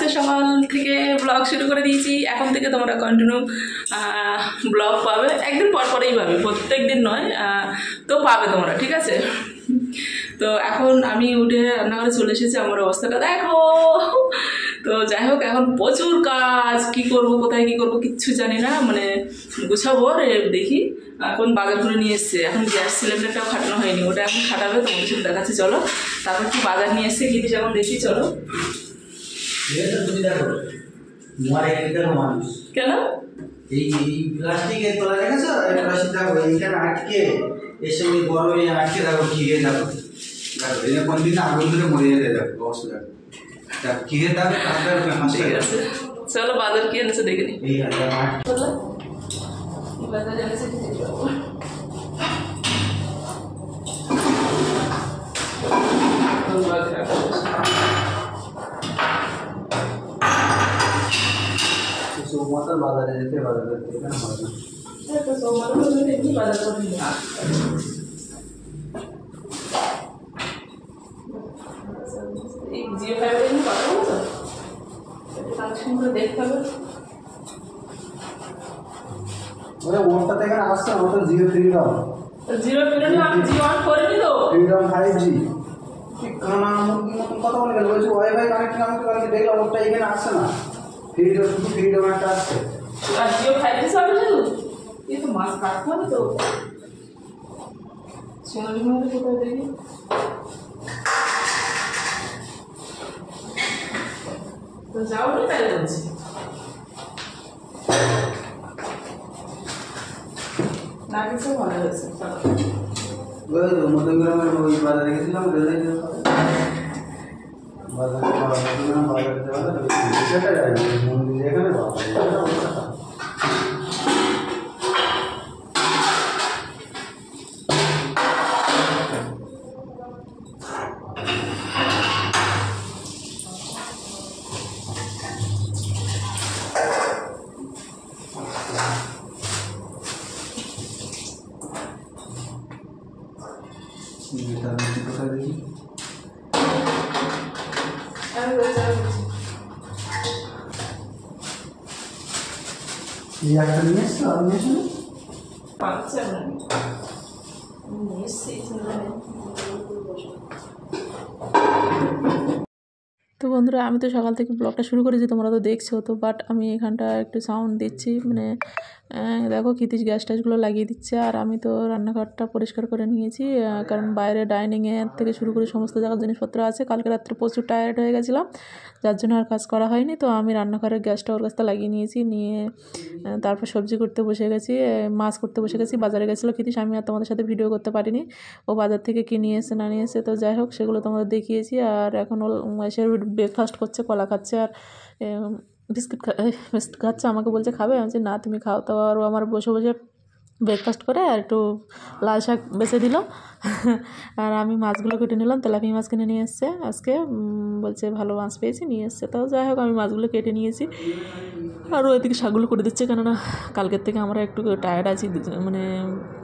আজকে সকাল থেকে ব্লগ শুরু করে দিয়েছি। এখন থেকে তোমরা কন্টিনিউ ব্লগ পাবে, একদিন পর পরেই পাবে, প্রত্যেক দিন নয়, তো পাবে তোমরা, ঠিক আছে। তো এখন আমি উঠে রান্নাঘরে চলে এসেছি, আমার অবস্থাটা দেখো। তো যাই হোক, এখন প্রচুর কাজ, কি করব, কোথায় কি করব কিচ্ছু জানি না, মানে গুছাবো দেখি। এখন বাজার করে নিয়ে এসছে, এখন গ্যাস সিলিন্ডারটাও খাটানো হয়নি, ওটা এখন খাটাবে, তোমাদের সাথে দেখাচ্ছি চলো। তারপর কি বাজার নিয়ে এসছে কি এখন দেখি চলো। কেন এই প্লাস্টিকের তলা দেখেছো? প্লাস্টিক দেখো এইখানে আটকে, এর সঙ্গে গরমে আটকে দেখো ঘিরে দেখো, দেখো এটা কোনদিন আগুন ধরে মরে যেতে দেখো অবস্থা দেখো, দেখো ঘিরে দেখো কাঁচটা হাসতে গেছে। চলো বাজার কি এনেছে দেখে নি। এই বাজার এনেছে সোমবার বাজারে যেতে বাজার করতে এখানে হয় না। তো সোমবার এমনি বাজার করতে না। এই জিও ফাইবার এমনি কথা বলছো, কানেকশন করে দেখতে হবে। ওরে ওটাতে এখানে আসছে না, ওটা জিও ফ্রিডম। জিরো ফ্রিডম আমি জিও অন করিনি তো। Freedom 5G। ঠিক কানা মুরগির মতন কথা বলে গেল, বলছি ওয়াইফাই কানেক্ট আমি তো কালকে দেখলাম ওটা এখানে আসছে না। ফ্রিডম শুধু ফ্রিডম একটা আসছে। আর জিও 5G সার্ভিস শুধু এই তো মাছ কাটতে হবে তো। সোনালি মধ্যে কোথায় দেখি তো যাও না, তাই বলছি। না কিছু ভালো হয়েছে। ওই তো মধ্যগ্রামের ওই বাজারে গেছিলাম, রেলে বাজারে মধ্যগ্রাম বাজারে যাওয়া সেটা যায় মন্দির এখানে কোথায় দেখি এই একটা নিয়ে এসছো আর নিয়ে এসো পাচ্ছেন তো বন্ধুরা, আমি তো সকাল থেকে ব্লগটা শুরু করেছি, তোমরা তো দেখছো তো, বাট আমি এখানটা একটু সাউন্ড দিচ্ছি, মানে দেখো ক্ষিতিশ গ্যাস ট্যাসগুলো লাগিয়ে দিচ্ছে। আর আমি তো রান্নাঘরটা পরিষ্কার করে নিয়েছি, কারণ বাইরে ডাইনিংয়ে থেকে শুরু করে সমস্ত জায়গার জিনিসপত্র আছে। কালকে রাত্রে প্রচুর টায়ার্ড হয়ে গেছিলাম, যার জন্য আর কাজ করা হয়নি। তো আমি রান্নাঘরের গ্যাসটা ওর কাছটা লাগিয়ে নিয়েছি, নিয়ে তারপর সবজি করতে বসে গেছি, মাছ করতে বসে গেছি। বাজারে গেছিলো ক্ষিতিশ, আমি আর তোমাদের সাথে ভিডিও করতে পারিনি, ও বাজার থেকে কি নিয়ে এসে না নিয়ে এসে। তো যাই হোক, সেগুলো তোমাদের দেখিয়েছি। আর এখন ও এসে ব্রেকফাস্ট করছে, কলা খাচ্ছে আর বিস্কিট খাচ্ছে। আমাকে বলছে খাবে, আমি বলছি না তুমি খাও। তো আর আমার বসে বসে ব্রেকফাস্ট করে আর একটু লাল শাক বেছে দিল। আর আমি মাছগুলো কেটে নিলাম, তেলাপিয়া মাছ কিনে নিয়ে এসছে আজকে, বলছে ভালো মাছ পেয়েছি, নিয়ে এসছে। তো যাই হোক, আমি মাছগুলো কেটে নিয়েছি, আর ওইদিকে শাকগুলো করে দিচ্ছে, কেননা কালকের থেকে আমরা একটু টায়ার্ড আছি, মানে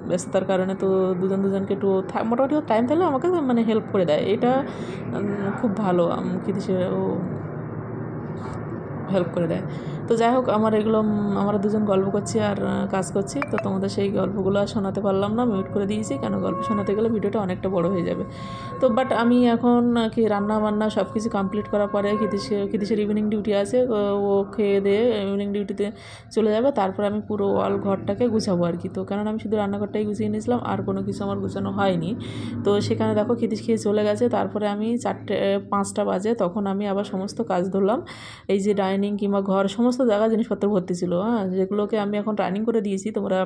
ব্যস্ততার কারণে। তো দুজনকে একটু মোটামুটি টাইম থাকলে আমাকে মানে হেল্প করে দেয়, এটা খুব ভালো। কিন্তু সে ও হেল্প করে দেয়। তো যাই হোক, আমরা দুজন গল্প করছি আর কাজ করছি। তো তোমাদের সেই গল্পগুলো আর শোনাতে পারলাম না, মিউট করে দিয়েছি, কেন গল্প শোনাতে গেলে ভিডিওটা অনেকটা বড় হয়ে যাবে। তো বাট আমি এখন কি রান্না বান্না সব কিছু কমপ্লিট করার পরে ক্ষিতিশের ইভিনিং ডিউটি আছে, ও খেয়ে দিয়ে ইভিনিং ডিউটিতে চলে যাবে। তারপর আমি পুরো ওয়াল ঘরটাকে গুছাবো আর কি। তো কেননা আমি শুধু রান্নাঘরটাই গুছিয়ে নিয়েছিলাম, আর কোনো কিছু আমার গুছানো হয়নি। তো সেখানে দেখো ক্ষিতিশ খেয়ে চলে গেছে। তারপরে আমি 4-5টা বাজে, তখন আমি আবার সমস্ত কাজ ধরলাম। এই যে ডাইনিং কিংবা ঘর সমস্ত জায়গা জিনিসপত্র ভর্তি ছিল, যেগুলোকে আমি এখন রানিং করে দিয়েছি, তোমরা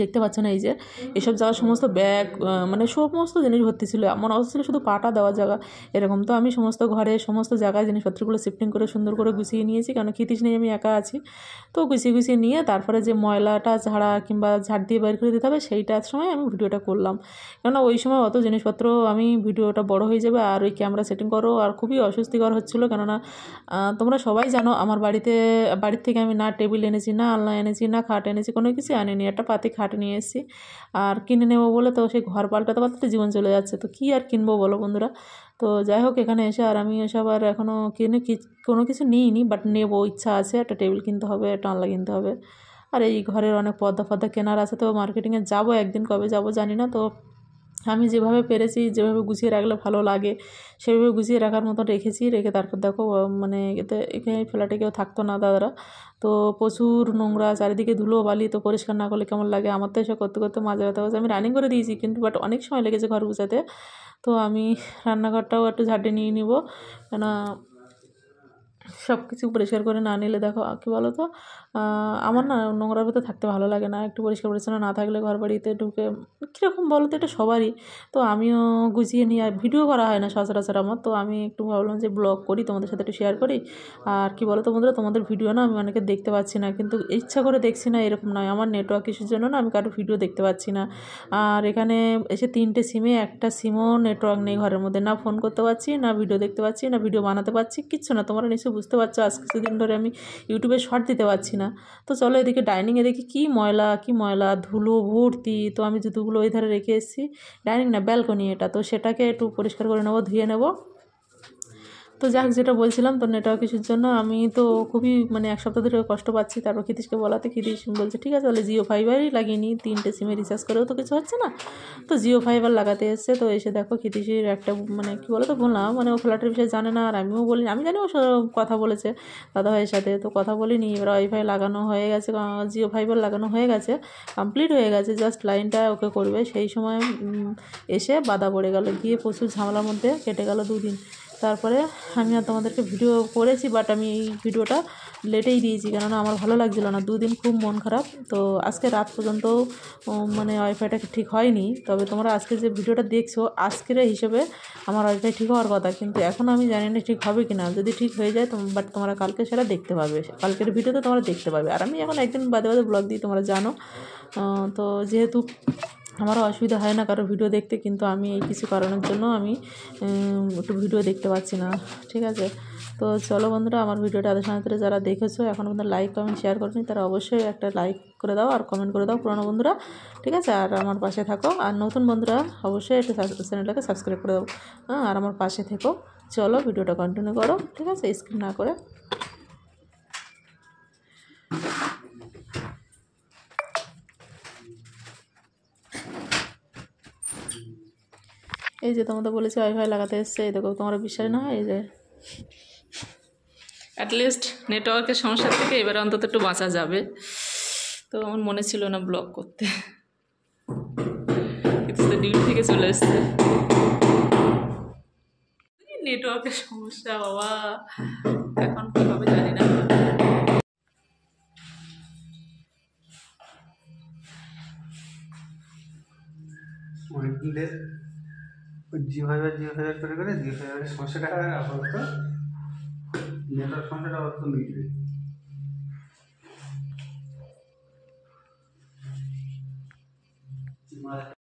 দেখতে পাচ্ছ না। এই যে এসব জায়গা সমস্ত ব্যাগ, মানে সমস্ত জিনিস ভর্তি ছিল, এমন অবস্থা ছিল শুধু পাটা দেওয়া জায়গা এরকম। তো আমি সমস্ত ঘরে সমস্ত জায়গায় জিনিসপত্রগুলো শিফটিং করে সুন্দর করে গুছিয়ে নিয়েছি, কারণ ক্ষিতিশ নেই, আমি একা আছি। তো গুছিয়ে নিয়ে তারপরে যে ময়লাটা ঝাড়া কিংবা ঝাড় দিয়ে বের করে দিতে হবে, সেইটার সময় আমি ভিডিওটা করলাম, কেননা ওই সময় অত জিনিসপত্র আমি ভিডিওটা বড় হয়ে যাবে, আর ওই ক্যামেরা সেটিং করো আর খুবই অস্বস্তিকর হচ্ছিলো। কেননা তোমরা সবাই জানো আমার বাড়ির থেকে আমি না টেবিল এনেছি, না আলনা এনেছি, না খাট এনেছি, কোনো কিছু আনিনি। একটা পাতি খাট খাট নিয়ে এসেছি। আর কিনে নেবো বলে তো সেই ঘর পাল্টাতে পাল্টাতে জীবন চলে যাচ্ছে, তো কী আর কিনবো বলো বন্ধুরা। তো যাই হোক, এখানে এসে আর আমি এসব আর এখনও কিনে কোনো কিছু নিইনি, বাট নেবো, ইচ্ছা আছে। একটা টেবিল কিনতে হবে, একটা আনলা কিনতে হবে, আর এই ঘরের অনেক পর্দা ফর্দা কেনার আছে। তো মার্কেটিংয়ে যাবো একদিন, কবে যাবো জানি না। তো আমি যেভাবে পেরেছি, যেভাবে গুছিয়ে রাখলে ভালো লাগে সেভাবে গুছিয়ে রাখার মতো রেখেছি। রেখে তারপর দেখো মানে এখানে ফ্ল্যাটে কেউ থাকতো না দাদারা, তো প্রচুর নোংরা, চারিদিকে ধুলো বালি, তো পরিষ্কার না করলে কেমন লাগে। আমার তো এসব করতে করতে মাঝে ব্যথা হচ্ছে। আমি রানিং করে দিয়েছি কিন্তু, বাট অনেক সময় লেগেছে ঘর গুছাতে। তো আমি রান্নাঘরটাও একটু ঝাঁটিয়ে নিয়ে নিব, কেন সব কিছু পরিষ্কার করে না নিলে দেখো কী বলো তো, আমার না নোংরার ভিতরে থাকতে ভালো লাগে না। একটু পরিষ্কার পরিচ্ছন্ন না থাকলে ঘর বাড়িতে ঢুকে কীরকম বলো তো, এটা সবারই। তো আমিও গুছিয়ে নিই, আর ভিডিও করা হয় না সচরাচর আমার। তো আমি একটু ভাবলাম যে ব্লগ করি, তোমাদের সাথে একটু শেয়ার করি। আর কী বলো তো বন্ধুরা, তোমাদের ভিডিও না আমি অনেকে দেখতে পাচ্ছি না, কিন্তু ইচ্ছা করে দেখছি না এরকম নয়, আমার নেটওয়ার্ক ইস্যুর জন্য না আমি কারো ভিডিও দেখতে পাচ্ছি না। আর এখানে এসে 3টে সিমে একটা সিমও নেটওয়ার্ক নেই ঘরের মধ্যে, না ফোন করতে পারছি, না ভিডিও দেখতে পাচ্ছি, না ভিডিও বানাতে পারছি, কিচ্ছু না। তোমরা নিশ্চয়ই বুঝতে পারছো আজ কিছুদিন ধরে আমি ইউটিউবে শর্ট দিতে পারছি না। তো চলো এদিকে ডাইনিংয়ে দেখি কী ময়লা ধুলো ভর্তি। তো আমি জুতোগুলো ওই ধারে রেখে এসেছি, ডাইনিং না ব্যালকনি এটা, তো সেটাকে একটু পরিষ্কার করে নেবো, ধুয়ে নেবো। তো যাক, যেটা বলছিলাম, তো নেটওয়ার্ক ইস্যুর জন্য আমি তো খুবই মানে 1 সপ্তাহ ধরে কষ্ট পাচ্ছি। তারপর ক্ষিতীশকে বলাতে ক্ষিতীশ বলছে ঠিক আছে, তাহলে জিও ফাইবারই লাগিয়ে নিই, 3টে সিমে রিচার্জ করেও তো কিছু হচ্ছে না। তো জিও ফাইবার লাগাতে এসছে। তো এসে দেখো ক্ষিতীশের একটা মানে কী বলো তো বললাম, মানে ও ফ্ল্যাটের বিষয়ে জানে না, আর আমিও বলিনি। আমি জানি ও কথা বলেছে দাদাভাইয়ের সাথে, তো কথা বলিনি। এবার ওয়াইফাই লাগানো হয়ে গেছে, জিও ফাইবার লাগানো হয়ে গেছে, কমপ্লিট হয়ে গেছে, জাস্ট লাইনটা ওকে করবে। সেই সময় এসে বাধা পড়ে গেল, গিয়ে প্রচুর ঝামেলার মধ্যে কেটে গেল 2 দিন। তারপরে আমি আর তোমাদেরকে ভিডিও করেছি, বাট আমি এই ভিডিওটা লেটেই দিয়েছি, কেননা আমার ভালো লাগছিলো না, 2 দিন খুব মন খারাপ। তো আজকে রাত পর্যন্ত মানে ওয়াইফাইটা ঠিক হয়নি। তবে তোমরা আজকে যে ভিডিওটা দেখছো, আজকের হিসেবে আমার ওয়াইফাই ঠিক হওয়ার কথা, কিন্তু এখন আমি জানি না ঠিক হবে কি না। যদি ঠিক হয়ে যায় বাট তোমরা কালকে সেটা দেখতে পাবে, কালকের ভিডিওতে তোমরা দেখতে পাবে। আর আমি এখন একদিন বাদে বাদে ব্লগ দিই, তোমরা জানো। তো যেহেতু আমারও অসুবিধা হয় না কারো ভিডিও দেখতে, কিন্তু আমি এই কিছু কারণের জন্য আমি একটু ভিডিও দেখতে পাচ্ছি না, ঠিক আছে। তো চলো বন্ধুরা, আমার ভিডিওটা আধা সময় ধরে যারা দেখেছো এখনও পর্যন্ত লাইক কমেন্ট শেয়ার করেনি, তারা অবশ্যই একটা লাইক করে দাও আর কমেন্ট করে দাও, পুরনো বন্ধুরা, ঠিক আছে। আর আমার পাশে থাকো, আর নতুন বন্ধুরা অবশ্যই একটা চ্যানেলটাকে সাবস্ক্রাইব করে দাও, আর আমার পাশে থেকো। চলো ভিডিওটা কন্টিনিউ করো, ঠিক আছে, স্কিপ না করে। এই যে তোমাদের বলেছি ওয়াইফাই লাগাতে এসছে, এই দেখো, তোমরা বিশ্বাস না হয়, এই যে অ্যাটলিস্ট নেটওয়ার্কের সমস্যা থেকে এবারে অন্তত একটু বাঁচা যাবে। তো আমার মনে ছিল না ব্লগ করতে, কিন্তু তো ডিউটি থেকে চলে এসছে। নেটওয়ার্কের সমস্যা বাবা, এখন কী হবে জানি না। জিও ফাইবার করে করে জিও ফাইবারের সমস্যাটা আপাতত, নেটওয়ার্ক সমস্যাটা আপাতত মিটবে।